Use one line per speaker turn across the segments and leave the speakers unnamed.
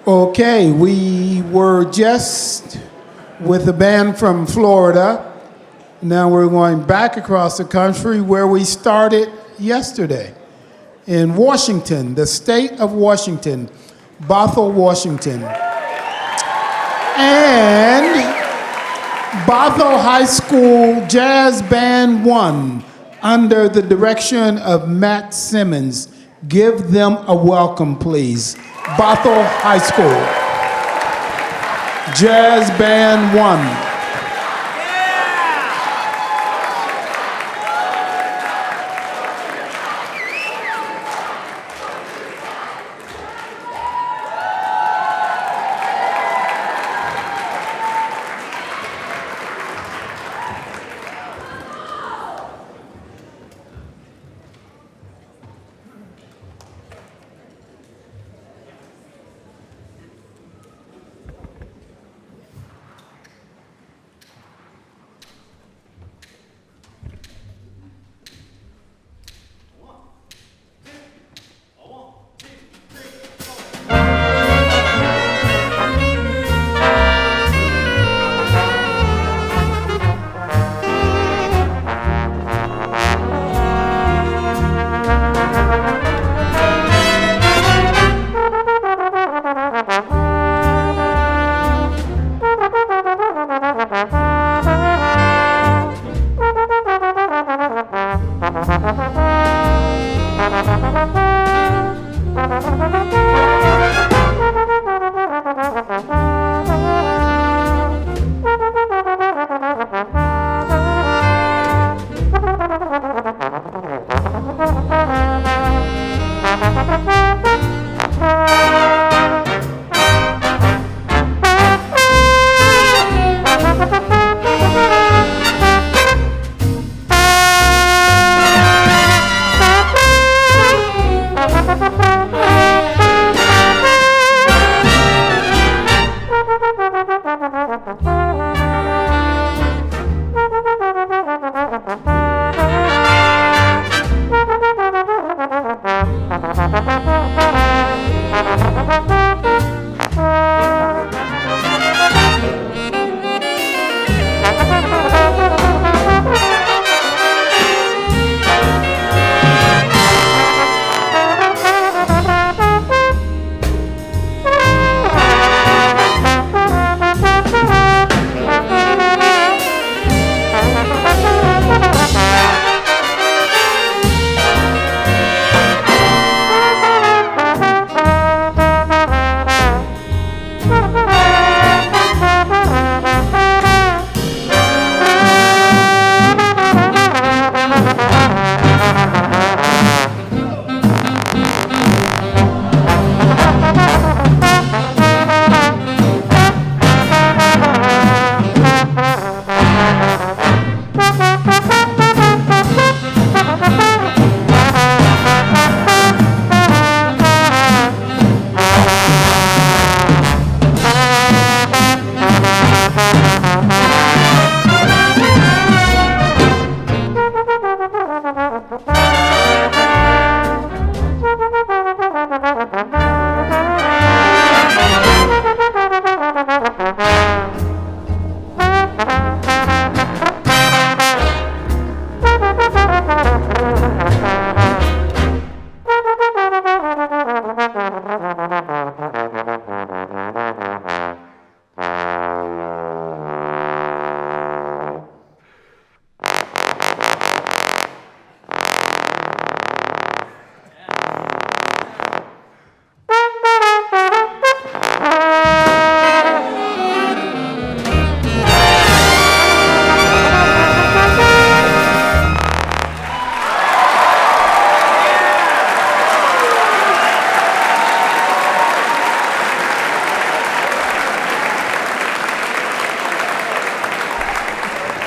Okay, we were just with a band from Florida. Now we're going back across the country where we started yesterday in Washington, the state of Washington, Bothell, Washington. And Bothell High School Jazz Band 1 under the direction of Matt Simmons. Give them a welcome, please. Bothell High School Jazz Band 1.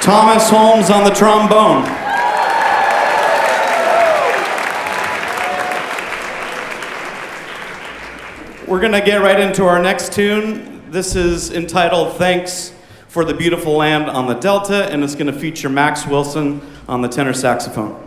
Thomas Holmes on the trombone. We're gonna get right into our next tune. This is entitled Thanks for the Beautiful Land on the Delta, and it's gonna feature Max Wilson on the tenor saxophone.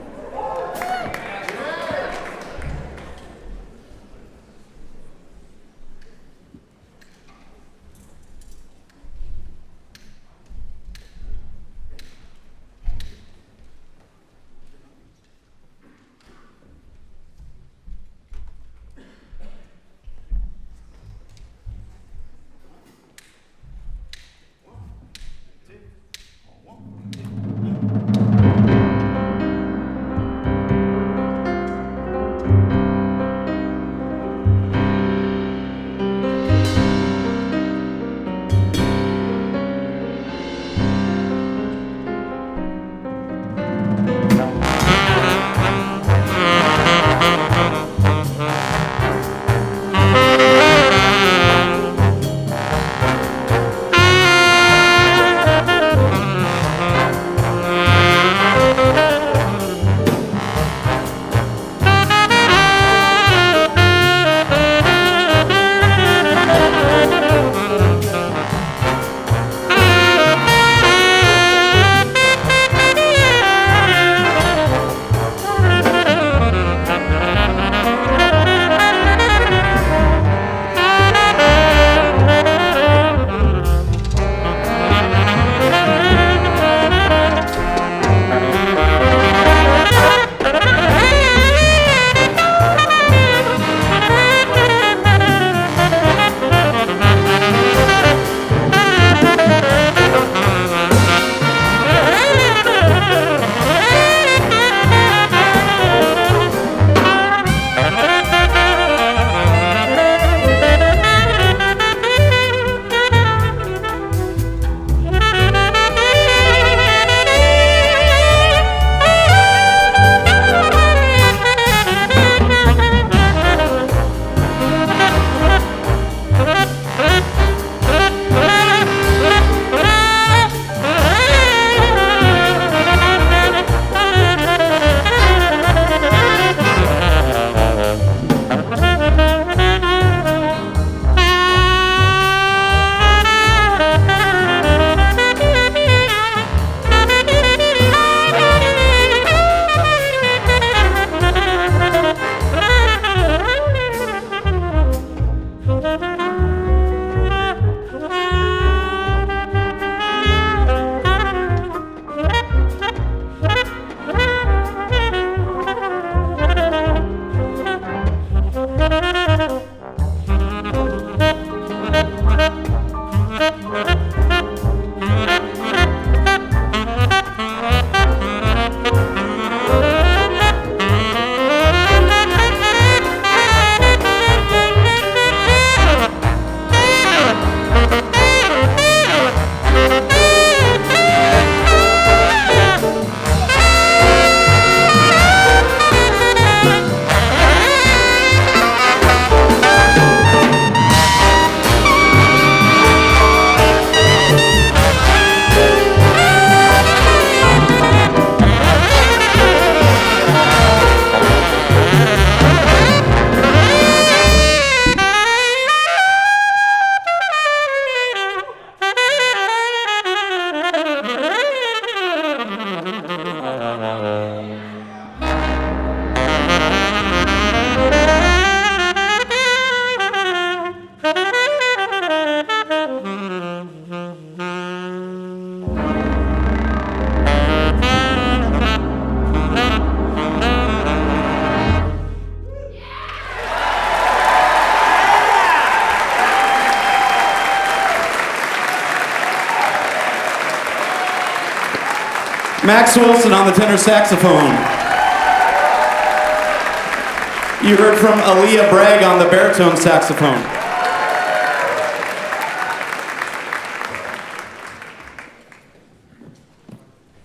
Max Wilson on the tenor saxophone. You heard from Aaliyah Bragg on the baritone saxophone.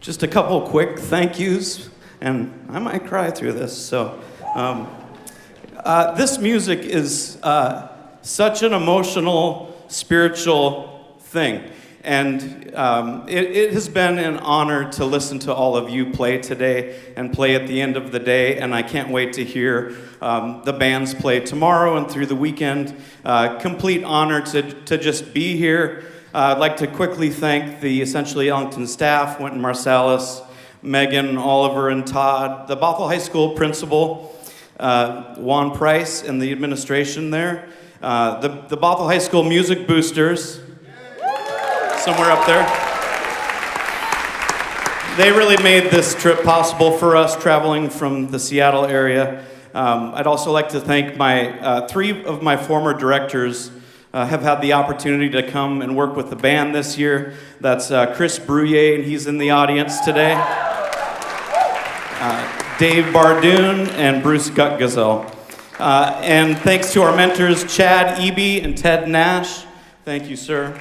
Just a couple quick thank yous, and I might cry through this. So, this music is such an emotional, spiritual thing. And it has been an honor to listen to all of you play today and play at the end of the day. And I can't wait to hear the bands play tomorrow and through the weekend. Complete honor to just be here. I'd like to quickly thank the essentially Ellington staff, Wynton Marsalis, Megan, Oliver, and Todd, the Bothell High School principal, Juan Price, and the administration there, the Bothell High School music boosters, somewhere up there. They really made this trip possible for us traveling from the Seattle area. I'd also like to thank my three of my former directors have had the opportunity to come and work with the band this year. That's Chris Brouillet, and he's in the audience today. Dave Bardoon and Bruce Gutgazell. And thanks to our mentors, Chad Eby and Ted Nash. Thank you, sir.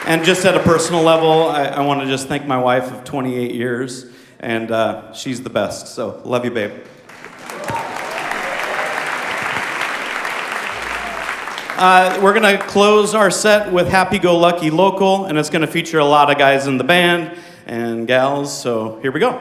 And just at a personal level, I want to just thank my wife of 28 years, and she's the best, so love you, babe. We're going to close our set with Happy Go Lucky Local, and it's going to feature a lot of guys in the band and gals, so here we go.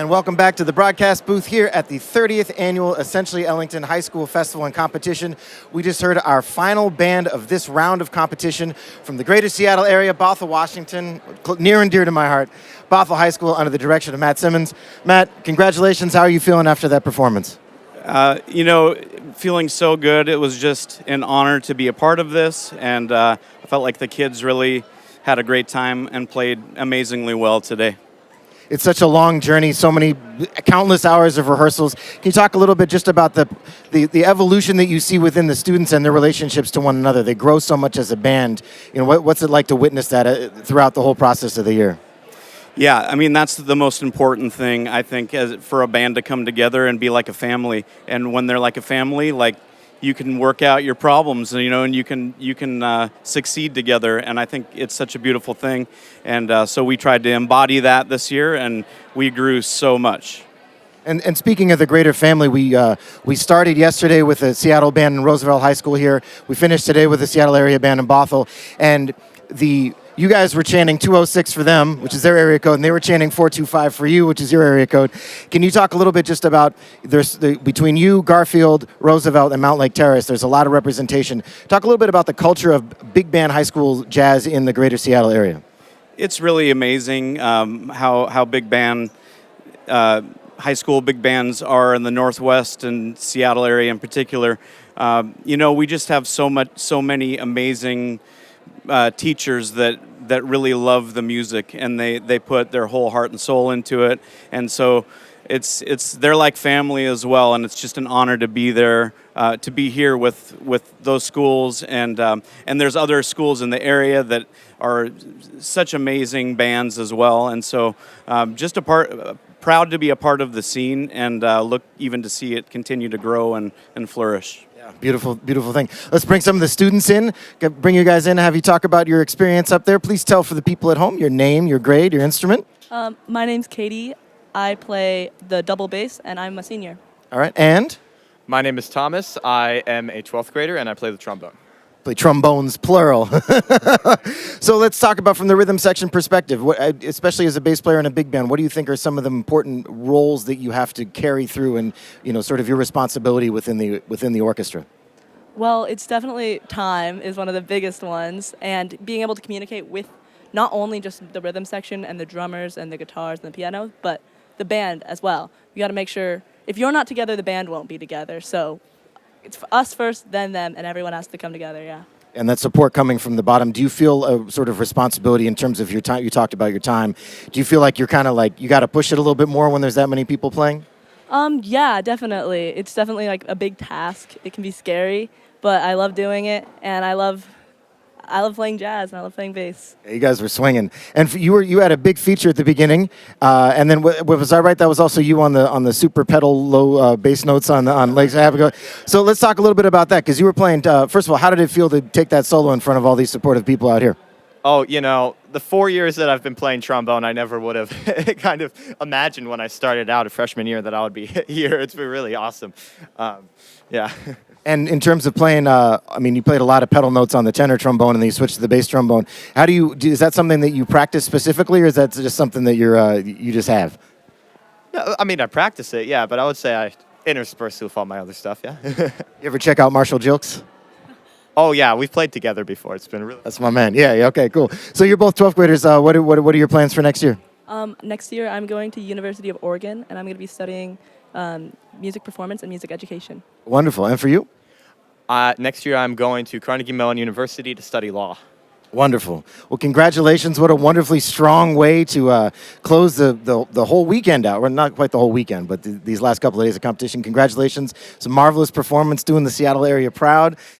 And welcome back to the broadcast booth here at the 30th Annual Essentially Ellington High School Festival and Competition. We just heard our final band of this round of competition from the greater Seattle area, Bothell, Washington, near and dear to my heart, Bothell High School under the direction of Matt Simmons. Matt, congratulations. How are you feeling after that performance?
Feeling so good. It was just an honor to be a part of this, and I felt like the kids really had a great time and played amazingly well today.
It's such a long journey, so many countless hours of rehearsals. Can you talk a little bit just about the evolution that you see within the students and their relationships to one another? They grow so much as a band. What's it like to witness that throughout the whole process of the year?
Yeah, I mean, that's the most important thing, I think, for a band to come together and be like a family. And when they're like a family, like, you can work out your problems, and you can succeed together. And I think it's such a beautiful thing. And so we tried to embody that this year, and we grew so much.
And speaking of the greater family, we started yesterday with a Seattle band in Roosevelt High School here. We finished today with a Seattle area band in Bothell. And you guys were chanting 206 for them, which is their area code, and they were chanting 425 for you, which is your area code. Can you talk a little bit just about between you, Garfield, Roosevelt, and Mount Lake Terrace, there's a lot of representation. Talk a little bit about the culture of big band high school jazz in the greater Seattle area.
It's really amazing how big band, high school big bands are in the Northwest and Seattle area in particular. We just have so many amazing teachers that really love the music, and they put their whole heart and soul into it, and so they're like family as well, and it's just an honor to be there, to be here with those schools, and there's other schools in the area that are such amazing bands as well, and so just proud to be a part of the scene, and look even to see it continue to grow and flourish.
Beautiful, beautiful thing. Let's bring some of the students in, bring you guys in, have you talk about your experience up there. Please tell for the people at home your name, your grade, your instrument.
My name's Katie. I play the double bass, and I'm a senior.
All right, and?
My name is Thomas. I am a 12th grader, and I play the trombone.
Play trombones, plural. So let's talk about from the rhythm section perspective, especially as a bass player in a big band, what do you think are some of the important roles that you have to carry through and, sort of your responsibility within the orchestra?
Well, it's definitely time is one of the biggest ones, and being able to communicate with not only just the rhythm section and the drummers and the guitars and the piano, but the band as well. You got to make sure, if you're not together, the band won't be together. So it's us first, then them, and everyone has to come together, yeah.
And that support coming from the bottom, do you feel a sort of responsibility in terms of your time? You talked about your time. Do you feel like you're kind of like, you got to push it a little bit more when there's that many people playing?
Yeah, definitely. It's definitely like a big task. It can be scary, but I love doing it, and I love playing jazz, and I love playing bass.
You guys were swinging, and you had a big feature at the beginning, and then was I right? That was also you on the super pedal low bass notes on Lakes Abigail. So let's talk a little bit about that, because you were playing. First of all, how did it feel to take that solo in front of all these supportive people out here?
Oh, the 4 years that I've been playing trombone, I never would have kind of imagined when I started out a freshman year that I would be here. It's been really awesome. Yeah.
And in terms of playing, you played a lot of pedal notes on the tenor trombone, and then you switched to the bass trombone. How is that something that you practice specifically, or is that just something that you just have?
No, I practice it, yeah, but I would say I intersperse it with all my other stuff, yeah.
You ever check out Marshall Jilks?
Oh, yeah, we've played together before. It's been really...
That's my man. Yeah, okay, cool. So you're both 12th graders. What are your plans for next year?
Next year, I'm going to University of Oregon, and I'm going to be studying music performance and music education.
Wonderful. And for you?
Next year, I'm going to Carnegie Mellon University to study law.
Wonderful. Well, congratulations. What a wonderfully strong way to close the whole weekend out. Well, not quite the whole weekend, but these last couple of days of competition. Congratulations. It's a marvelous performance, doing the Seattle area proud.